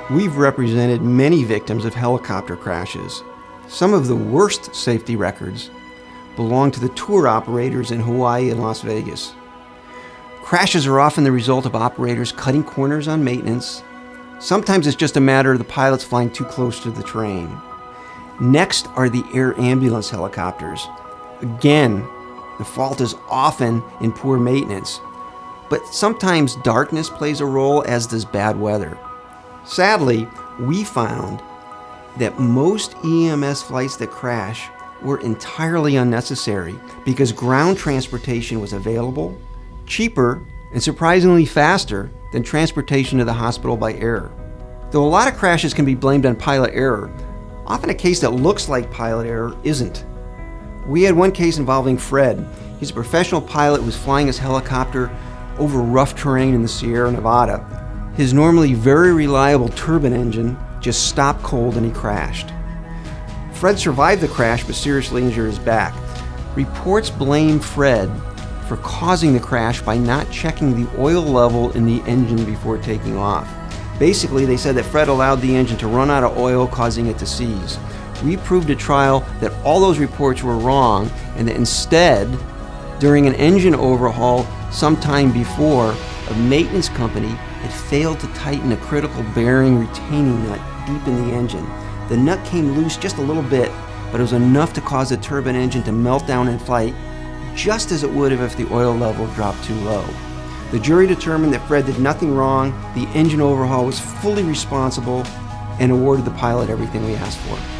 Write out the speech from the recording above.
We've represented many victims of helicopter crashes. Some of the worst safety records belong to the tour operators in Hawaii and Las Vegas. Crashes are often the result of operators cutting corners on maintenance. Sometimes it's just a matter of the pilots flying too close to the terrain. Next are the air ambulance helicopters. Again, the fault is often in poor maintenance, but sometimes darkness plays a role, as does bad weather. Sadly, we found that most EMS flights that crash were entirely unnecessary because ground transportation was available, cheaper, and surprisingly faster than transportation to the hospital by air. Though a lot of crashes can be blamed on pilot error, often a case that looks like pilot error isn't. We had one case involving Fred. He's a professional pilot who was flying his helicopter over rough terrain in the Sierra Nevada. His normally very reliable turbine engine just stopped cold and he crashed. Fred survived the crash but seriously injured his back. Reports blame Fred for causing the crash by not checking the oil level in the engine before taking off. Basically, they said that Fred allowed the engine to run out of oil, causing it to seize. We proved at trial that all those reports were wrong and that instead, during an engine overhaul sometime before, a maintenance company had failed to tighten a critical bearing retaining nut deep in the engine. The nut came loose just a little bit, but it was enough to cause the turbine engine to melt down in flight, just as it would have if the oil level dropped too low. The jury determined that Fred did nothing wrong, the engine overhaul was fully responsible, and awarded the pilot everything we asked for.